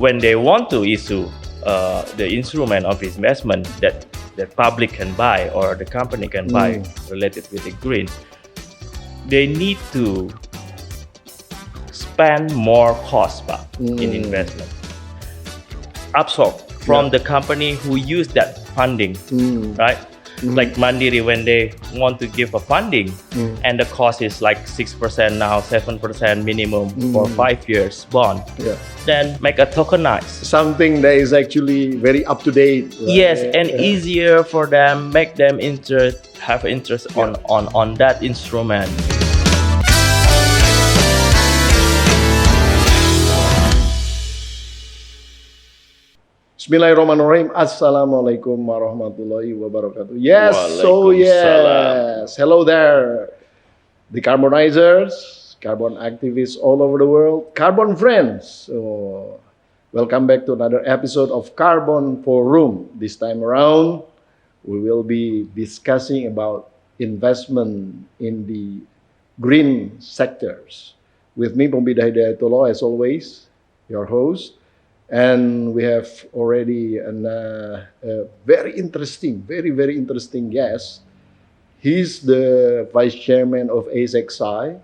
when they want to issue the instrument of investment that the public can buy or the company can buy related with the green, they need to spend more cost in investment, absorb from the company who use that funding, right? Like Mandiri, when they want to give a funding and the cost is like 6% now, 7% minimum for 5 years bond, then make a tokenized. Something that is actually very up to date. Right? Yes, and easier for them, make them have interest on that instrument. Bismillahirrahmanirrahim. Assalamualaikum warahmatullahi wabarakatuh. Yes, so yes. Hello there, decarbonizers, carbon activists all over the world, carbon friends. So, welcome back to another episode of Carbon Forum. This time around, we will be discussing about investment in the green sectors. With me, Poempida Hidayatulloh, as always, your host. And we have already a very interesting guest. He's the Vice Chairman of ASECSI,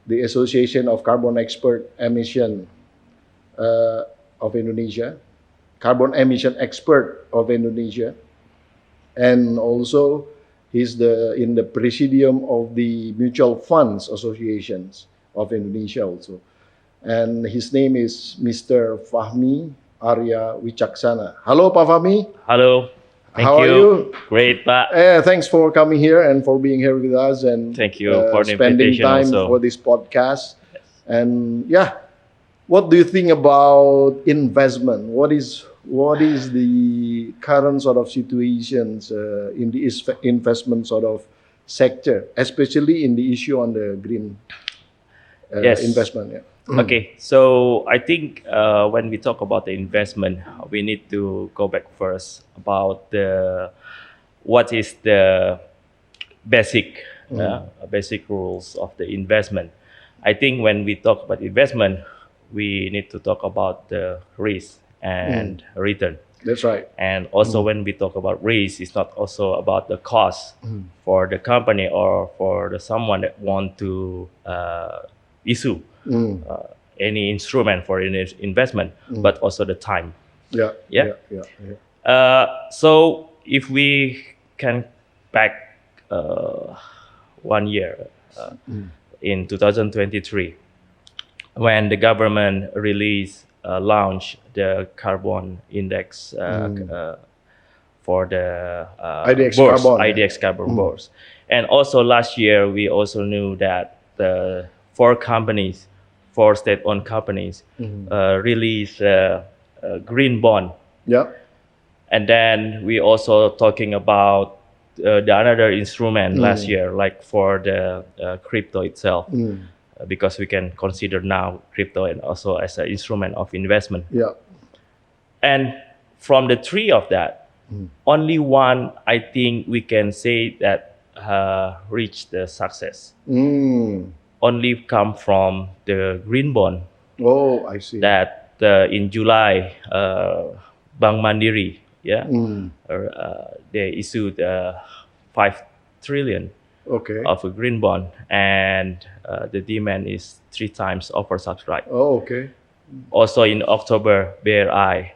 the Association of Carbon Expert Emission of Indonesia, Carbon Emission Expert of Indonesia. And also, he's in the Presidium of the Mutual Funds Associations of Indonesia also. And his name is Mr. Fahmi Arya Wicaksana. Hello, Pak Fahmi. Hello. Thank How you. Are you? Great, Pak. Thanks for coming here and for being here with us and thank you for the spending invitation time also. for this podcast. Yes. And what do you think about investment? What is the current sort of situations in the investment sort of sector, especially in the issue on the green investment? Yeah. Okay, so I think when we talk about the investment, we need to go back first about what is the basic rules of the investment. I think when we talk about investment, we need to talk about the risk and return. That's right. And also when we talk about risk, it's not also about the cost for the company or for someone that want to issue any instrument for investment, but also the time. So if we can back 1 year in 2023, when the government launched the carbon index for the IDX carbon bourse. And also last year, we also knew that the four state-owned companies released a green bond. And then we also talking about the another instrument last year, like for the crypto itself, because we can consider now crypto and also as an instrument of investment. And from the three of that, only one I think we can say that reached the success. Only come from the green bond. Oh, I see. That in July, Bank Mandiri, they issued 5 trillion of a green bond, and the demand is 3 times oversubscribed. Oh, okay. Also in October, BRI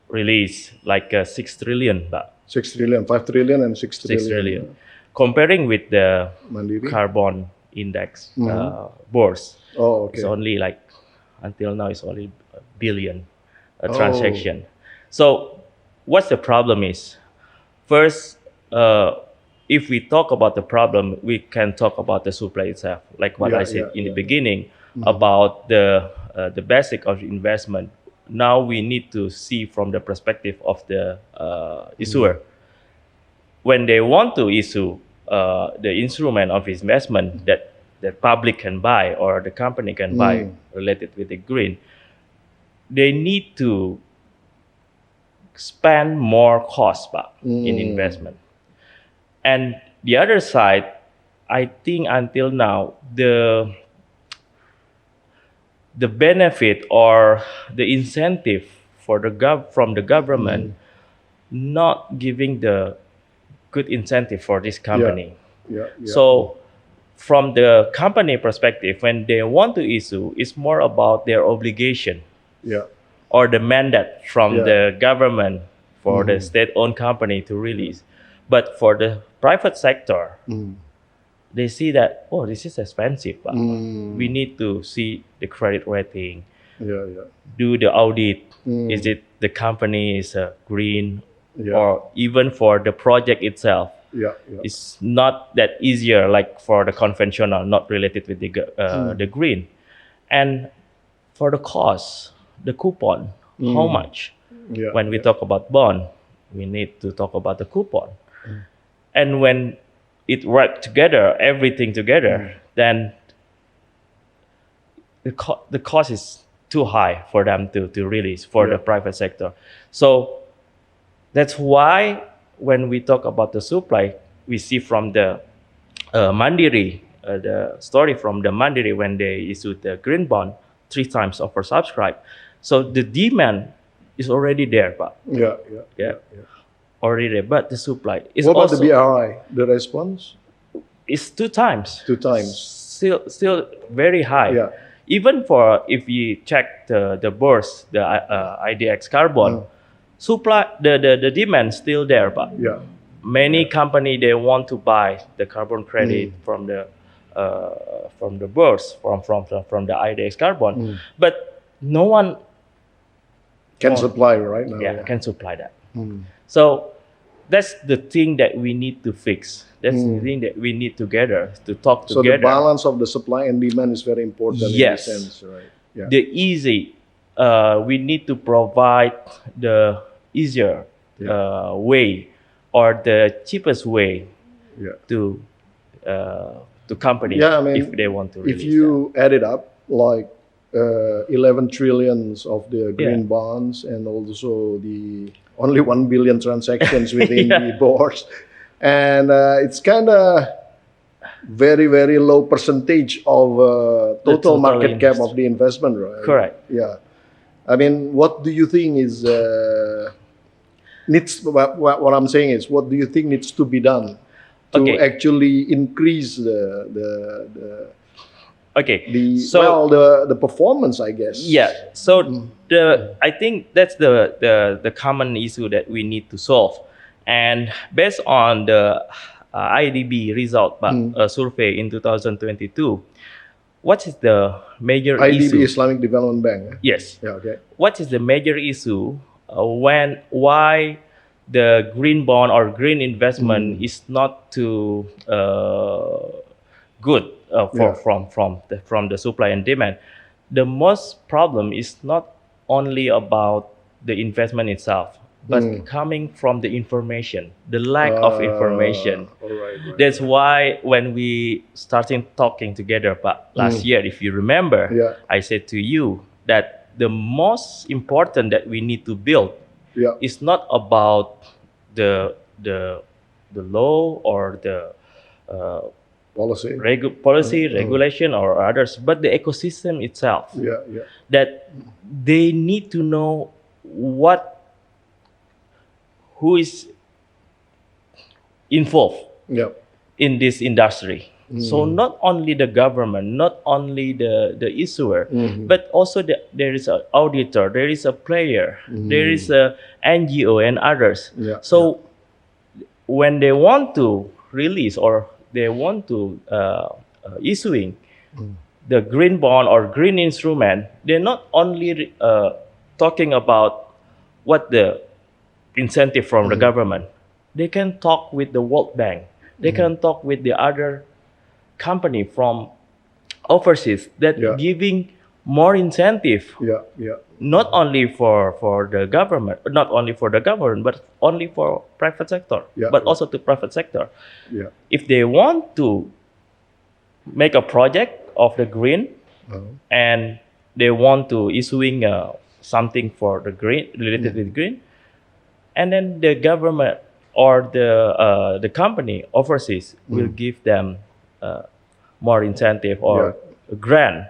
released like 6 trillion. 6 trillion, 5 trillion and 6 trillion. 6 trillion. Comparing with the Mandiri carbon index bourse, it's only like, until now, it's only a billion transaction. So what's the problem is, first, if we talk about the problem, we can talk about the supply itself, like what I said in the beginning about the basic of investment. Now we need to see from the perspective of the issuer. When they want to issue the instrument of investment that the public can buy or the company can buy related with the green, they need to spend more cost in investment. And the other side, I think until now, the benefit or the incentive for from the government not giving the good incentive for this company. Yeah. So from the company perspective, when they want to issue, it's more about their obligation Yeah. or the mandate from Yeah. the government for the state-owned company to release. But for the private sector, they see that, oh, this is expensive. But we need to see the credit rating, Yeah. do the audit. Is it the company is green, Yeah. or even for the project itself? Yeah. It's not that easier like for the conventional, not related with the green. And for the cost, the coupon, how much? Yeah. When we talk about bond, we need to talk about the coupon. And when it wrapped together, everything together, then the cost is too high for them to release for the private sector. So that's why when we talk about the supply, we see from the Mandiri, the story from the Mandiri when they issued the green bond 3 times oversubscribed. So the demand is already there, but Yeah. already there. But the supply is What about also the BRI? The response? is 2 times. 2 times. Still very high. Yeah. Even for if you check the bourse, the IDX carbon, supply the demand still there, but Yeah. many company they want to buy the carbon credit from the bourse from the IDX carbon, but no one Can supply right now. can supply that. So that's the thing that we need to fix. That's the thing that we need together to talk So together. the balance of the supply and demand is very important Yes. in this sense, right? Yeah. The easy, we need to provide the easier way or the cheapest way Yeah. to companies Yeah, I mean, if they want to release if you add it up, like 11 trillions of the green bonds and also the only 1 billion transactions within the boards, and it's kind of very, very low percentage of total market cap of the investment, right? Correct. Yeah. I mean, what do you think is needs? What I'm saying is, what do you think needs to be done to actually increase the performance, I guess? Yeah. So I think that's the common issue that we need to solve, and based on the IDB result survey in 2022, what is the major issue? IDB, Islamic Development Bank. Yes. Yeah. Okay. What is the major issue why the green bond or green investment is not too good from the supply and demand? The most problem is not only about the investment itself, but coming from the information, the lack of information. Right. That's why when we started talking together last year, if you remember, I said to you that the most important that we need to build is not about the law or the policy, regulation or others, but the ecosystem itself. That they need to know who is involved in this industry. So not only the government, not only the issuer, but also there is an auditor, there is a player, there is a NGO and others. So when they want to release or they want to issuing the green bond or green instrument, they're not only talking about what the incentive from the government. They can talk with the World Bank. They can talk with the other company from overseas that giving more incentive. Not only for the government, but only for private sector, but also to private sector. If they want to make a project of the green and they want to issuing something for the green related with green, and then the government or the company overseas will give them more incentive or grant.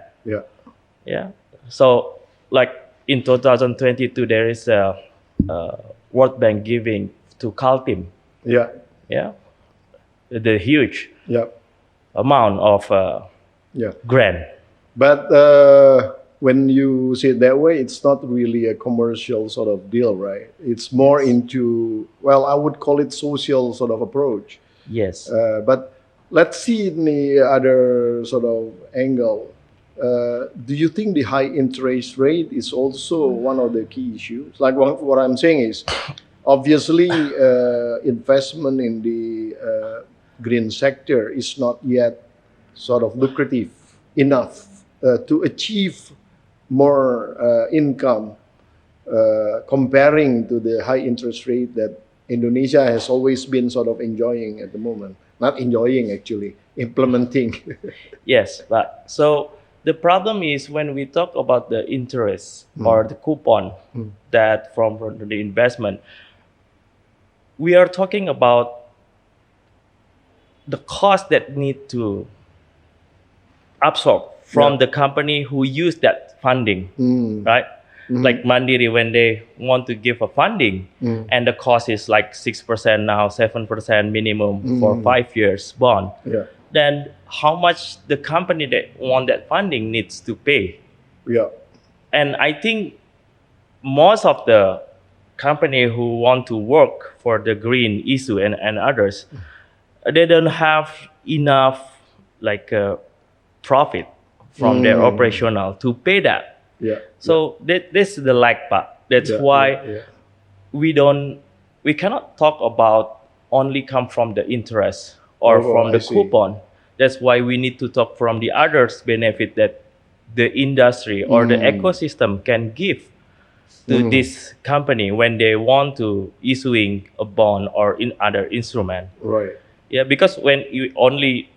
So, like in 2022, there is a World Bank giving to Kaltim, Yeah. yeah, the huge Yeah. amount of Yeah. grant. But when you see it that way, it's not really a commercial sort of deal, right? It's more into, well, I would call it social sort of approach. Yes. But let's see in the other sort of angle. Do you think the high interest rate is also one of the key issues? Like what I'm saying is, obviously, investment in the green sector is not yet sort of lucrative enough to achieve more income comparing to the high interest rate that Indonesia has always been sort of enjoying at the moment. Not enjoying, actually, implementing. Yes, but so the problem is when we talk about the interest or the coupon that from the investment, we are talking about the cost that need to absorb from the company who use that funding, right? Like Mandiri, when they want to give a funding, and the cost is like 6% now, 7% minimum for 5 years bond. Yeah. Then how much the company that want that funding needs to pay? Yeah. And I think most of the company who want to work for the green issue and others, they don't have enough like profit from their operational to pay that. Yeah. So this is the lag part. That's why we cannot talk about only come from the interest or from the coupon. That's why we need to talk from the others benefit that the industry or the ecosystem can give to this company when they want to issuing a bond or in other instrument. Right. Yeah, because when you only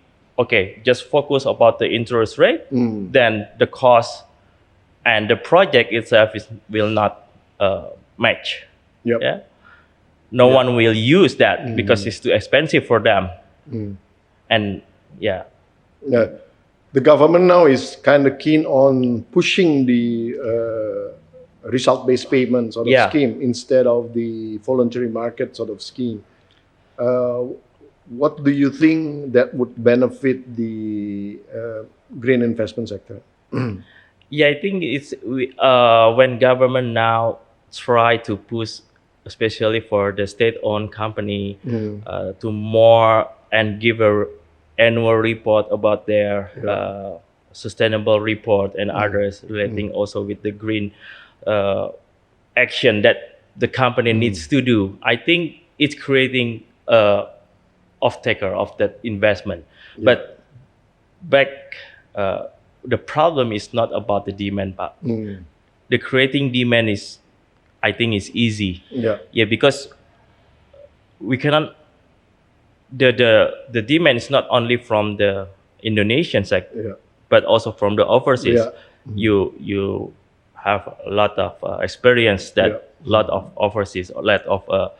just focus about the interest rate, then the cost and the project itself will not match. Yep. Yeah, no one will use that because it's too expensive for them. And yeah, the government now is kind of keen on pushing the result-based payment sort of scheme instead of the voluntary market sort of scheme. What do you think that would benefit the green investment sector? Yeah, I think it's when government now try to push, especially for the state-owned company, to more and give a annual report about their sustainable report and others relating also with the green action that the company needs to do. I think it's creating a off-taker of that investment. But back, the problem is not about the demand part. The creating demand is, I think, is easy. Yeah, because we cannot. The demand is not only from the Indonesian sector, but also from the overseas. You have a lot of experience that lot of overseas, a lot of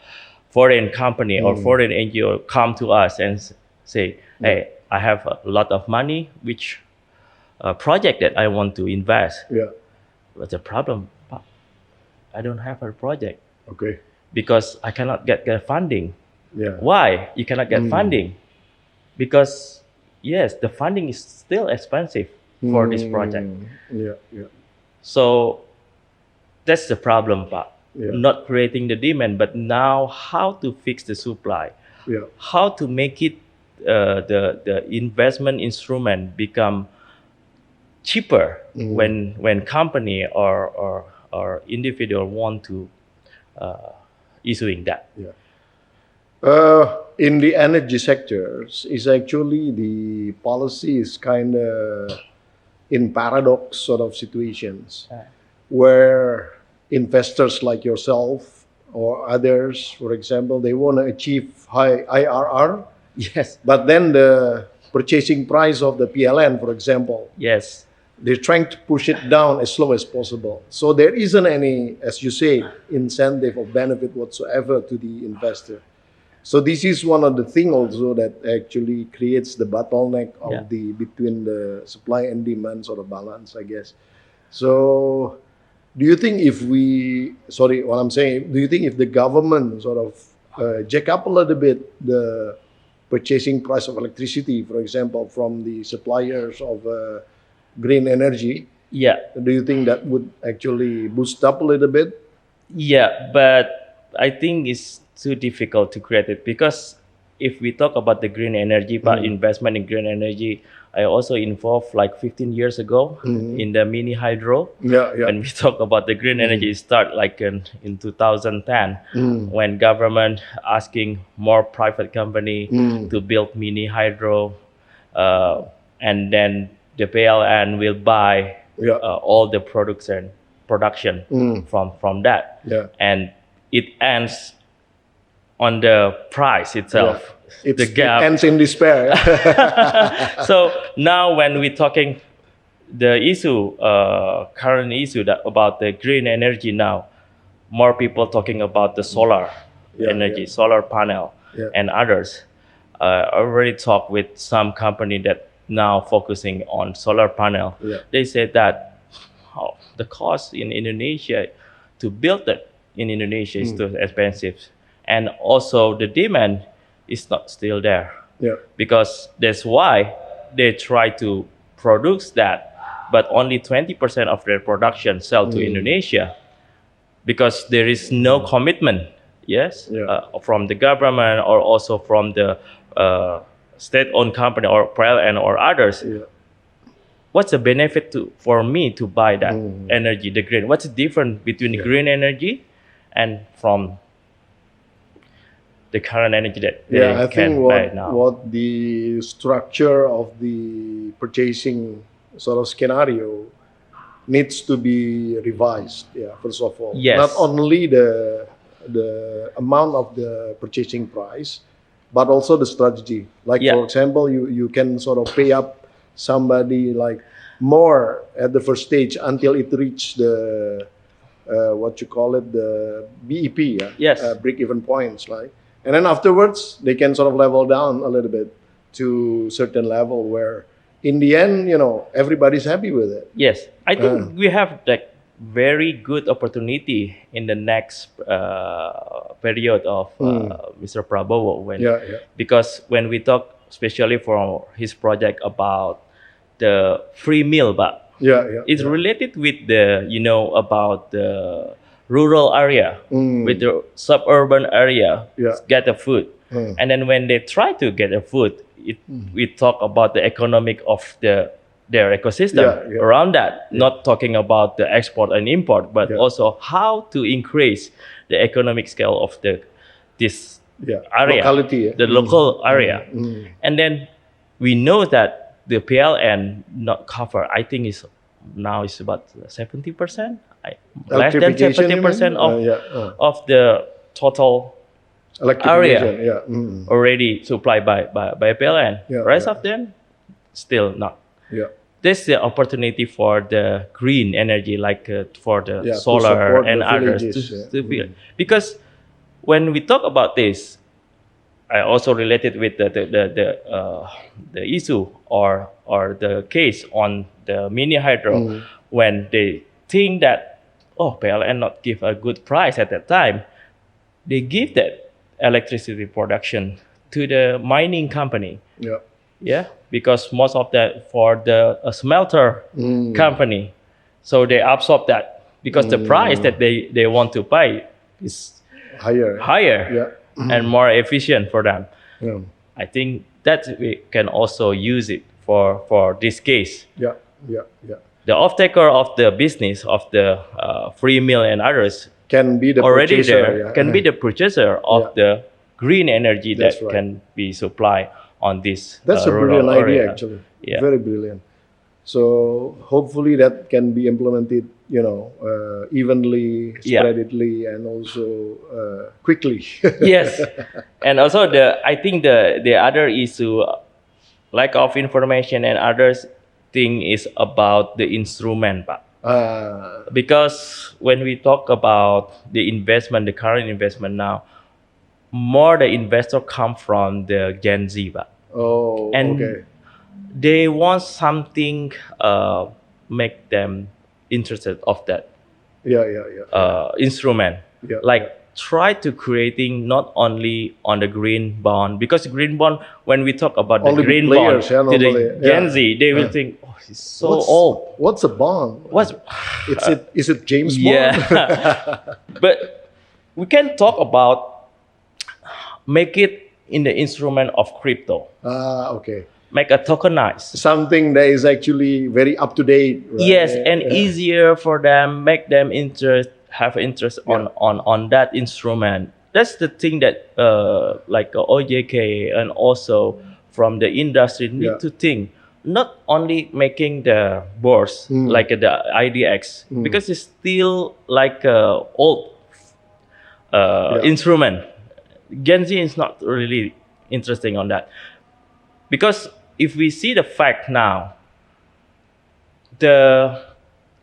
foreign company or foreign NGO come to us and say, "Hey, I have a lot of money, which project that I want to invest." But the problem, I don't have a project. Okay. Because I cannot get funding. Why you cannot get funding? Because yes, the funding is still expensive for this project. So that's the problem part. Not creating the demand, but now how to fix the supply? How to make it the investment instrument become cheaper when company or individual want to issuing that. In the energy sectors, is actually the policy is kind of in paradox sort of situations where investors like yourself or others, for example, they want to achieve high IRR. Yes. But then the purchasing price of the PLN, for example. Yes. They're trying to push it down as low as possible. So there isn't any, as you say, incentive or benefit whatsoever to the investor. So this is one of the things also that actually creates the bottleneck of the between the supply and demand sort of balance, I guess. So, do you think if we, sorry, what I'm saying, do you think if the government sort of jack up a little bit the purchasing price of electricity, for example, from the suppliers of green energy, Yeah, do you think that would actually boost up a little bit? yeah, but I think it's too difficult to create it because if we talk about the green energy, but investment in green energy, I also involved like 15 years ago in the mini hydro. Yeah, yeah. When we talk about the green energy, it start like in 2010 when government asking more private company to build mini hydro, uh, and then the PLN will buy Yeah. all the production from that, Yeah. and it ends on the price itself. It The gap. ends in despair. Yeah? So now when we're talking the issue, current issue that about the green energy now, more people talking about the solar Yeah, energy, yeah. solar panel, Yeah. and others. I already talked with some company that now focusing on solar panel. Yeah. They said that the cost in Indonesia to build it in Indonesia is too expensive, and also the demand is not still there, Yeah. because that's why they try to produce that, but only 20% of their production sell to Indonesia, because there is no commitment, yes, Yeah. from the government or also from the state-owned company or PLN or others. Yeah. What's the benefit for me to buy that energy, the green? What's the difference between the green energy and from the current energy that they Yeah, I can think buy now? what the structure of the purchasing sort of scenario needs to be revised. Yeah, first of all, Yes. not only the amount of the purchasing price, but also the strategy. Like Yeah. for example, you can sort of pay up somebody like more at the first stage until it reach the what you call it, the BEP, yeah? Yes. Break even points, like, and then afterwards they can sort of level down a little bit to certain level where in the end, everybody's happy with it. Yes, I think we have like very good opportunity in the next period of Mr. Prabowo Yeah, yeah. because when we talk, especially for his project about the free meal, but Yeah, yeah. it's yeah. related with the about the rural area, with the suburban area, Yeah. get the food, and then when they try to get the food, we talk about the economic of their ecosystem Yeah, yeah. around that. Not talking about the export and import, but Yeah. also how to increase the economic scale of this Yeah. area, Locality, yeah. the local area, and then we know that the PLN not cover. I think now is about 70%, less than Electrification, you 70% mean? of Yeah. of the total Electrification, area. yeah. already supplied by PLN. Yeah, Rest yeah. of them still not. Yeah. There's the opportunity for the green energy, like for the Yeah, to solar support and the others, villages, to build. Because when we talk about this, I also related with the issue or the case on the mini hydro, when they think that PLN not give a good price at that time, they give that electricity production to the mining company. Yeah. Yeah, because most of that for the smelter company, so they absorb that because the price that they want to pay is Higher. higher Yeah. and more efficient for them. Yeah. I think that we can also use it for this case. Yeah. Yeah. Yeah. The off-taker of the business of the free meal and others Can be the already purchaser, there, yeah. can be the purchaser of the green energy That's that right. can be supplied on this That's a rural brilliant area. idea, actually. Yeah. Very brilliant. So hopefully that can be implemented, evenly, Yeah. spreadedly, and also quickly. Yes, and also I think the other issue, lack of information and others thing is about the instrument, Pak. Because when we talk about the investment, the current investment now, more the investor come from the Gen Z, Pak. Oh, And okay. they want something make them interested of that Yeah. instrument. Yeah, Like try to creating not only on the green bond, because green bond, when we talk about the Only big green bond players, yeah, to the normally, Gen yeah. Z, they will Yeah. think, oh, it's so old. What's a bond? What's Is it James Bond? yeah. But we can talk about make it in the instrument of crypto, Okay. make a tokenized. Something that is actually very up to date. Right? Yes, and Yeah. easier for them, make them have interest on that instrument. That's the thing that like OJK and also from the industry need Yeah. to think. Not only making the boards like the IDX, because it's still like a old instrument. Gen Z is not really interesting on that, because if we see the fact now, the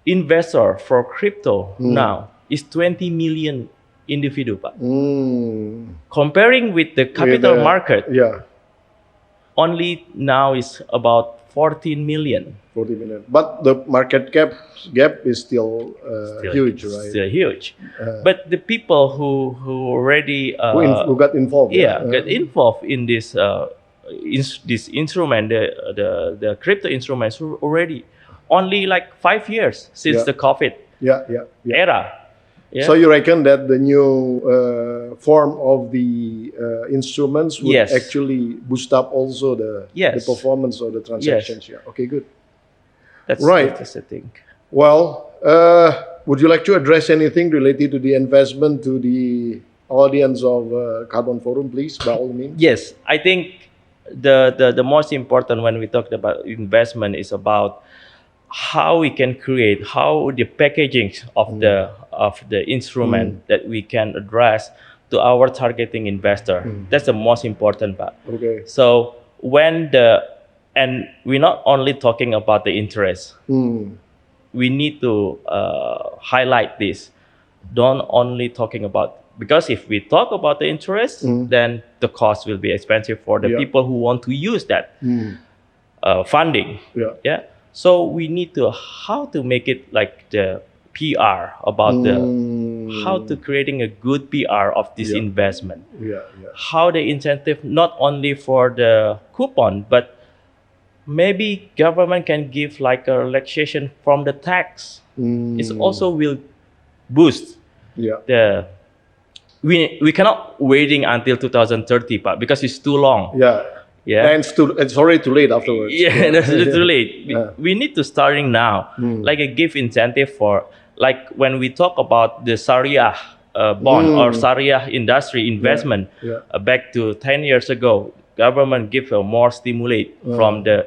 investor for crypto now is 20 million individual, Pak. Comparing with the capital market, Yeah. only now is about 14 million. 40 million. But the market gap is still, huge, right? Still huge. But the people who already Who got involved? get involved in this this instrument, the crypto instruments already only like 5 years since Yeah. the COVID Yeah. era. Yeah. So you reckon that the new form of the instruments would Yes. actually boost up also the Yes. performance of the transactions? Yeah. Okay, good. That's Right. That's the thing. Well, would you like to address anything related to the investment to the audience of Carbon Forum, please, by all means? Yes, I think the most important when we talk about investment is about how we can create, how the packaging of the instrument that we can address to our targeting investor. That's the most important part. Okay. So and we're not only talking about the interest. We need to highlight this. Don't only talking about, because if we talk about the interest, then the cost will be expensive for the Yeah. people who want to use that funding. Yeah. Yeah. So we need to how to make it like the PR about the how to creating a good PR of this Yeah. investment. Yeah. How the incentive not only for the coupon, but maybe government can give like a relaxation from the tax. It also will boost Yeah. the. We cannot waiting until 2030, but because it's too long. Yeah. Yeah. And it's already too late afterwards. Yeah, that's too late. Yeah. We need to starting now, like a give incentive for, like when we talk about the Sharia bond or Sharia industry investment. Yeah. Back to 10 years ago, government give a more stimulate from the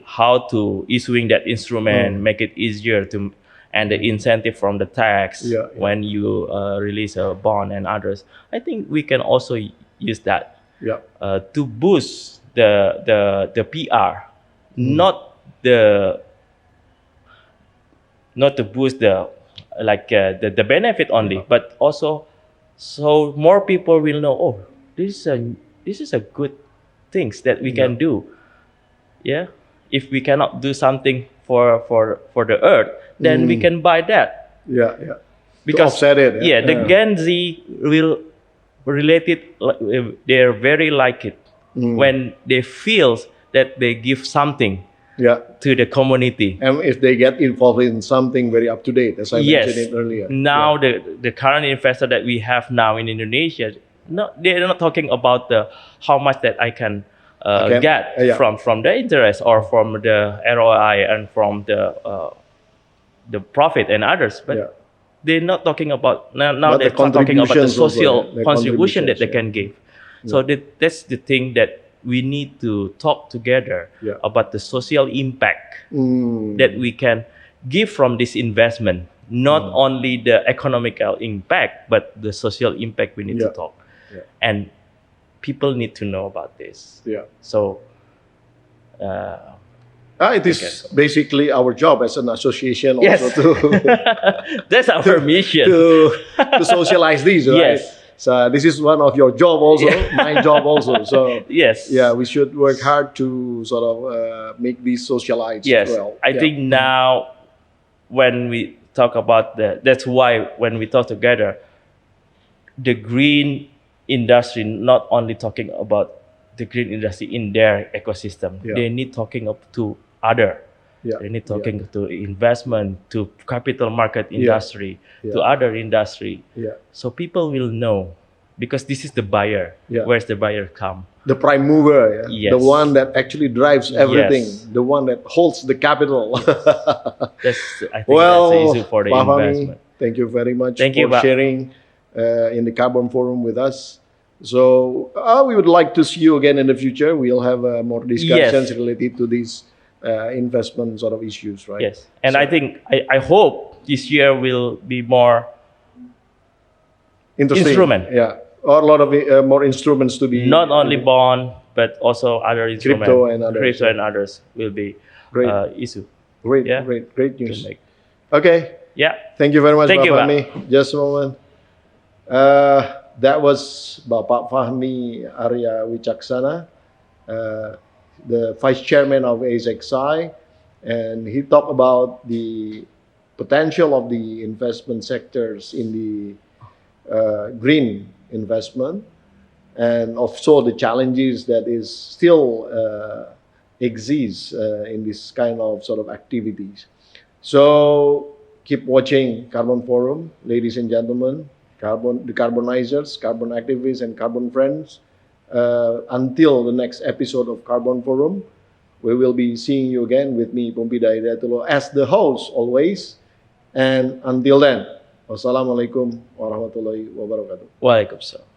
how to issuing that instrument, make it easier to, and the incentive from the tax when you release a bond and others. I think we can also use that. Yeah. To boost the PR, not to boost the like the benefit only, but also so more people will know. Oh, this is a good things that we can do. Yeah, if we cannot do something for the earth, then we can buy that. Yeah. Because to offset it. the Gen Z will relate it. They're very like it when they feel that they give something to the community. And if they get involved in something very up to date, as I mentioned it earlier. Now the current investor that we have now in Indonesia, no, they're not talking about the how much that I can get from the interest or from the ROI and from the profit and others, but they're not talking about now they're talking about the social contribution that they can give. So that's the thing that we need to talk together about the social impact that we can give from this investment, not only the economical impact, but the social impact we need to talk. And people need to know about this. So it is basically our job as an association also to that's our mission to socialize these, right? Yes. So this is one of your job also, my job also. So yes, we should work hard to sort of make these socialites. Yes, as well. I think now when we talk about that's why when we talk together, the green industry not only talking about the green industry in their ecosystem, Yeah. they need talking up to other. Yeah. They need talking to investment, to capital market industry, to Yeah. other industry. Yeah. So people will know, because this is the buyer. Yeah. Where's the buyer come? The prime mover, yeah? Yes. The one that actually drives everything, Yes. the one that holds the capital. I think that's the issue for the Pak Fahmi, investment. thank you very much Thank for you, Pak. sharing in the Carbon Forum with us. So we would like to see you again in the future. We'll have more discussions Yes. related to these investment sort of issues, right? Yes, and So, I think I hope this year will be more interesting. instrument. Yeah, or a lot of more instruments to be not only bond but also other instruments. Crypto and others, Crypto yeah. and others will be Great. issue. Great, Yeah. great to news. make. Okay, Yeah. thank you very much, Thank Pak you, Pak. Fahmi. Just a moment. That was Bapak Fahmi Arya Wicaksana, the Vice Chairman of ASXI, and he talked about the potential of the investment sectors in the green investment, and also the challenges that is still exists in this kind of sort of activities. So keep watching Carbon Forum, ladies and gentlemen, the carbonizers, carbon activists, and carbon friends. Until the next episode of Carbon Forum, we will be seeing you again with me, Poempida Hidayatulloh, as the host always. And until then, wassalamualaikum warahmatullahi wabarakatuh. Waalaikumsalam.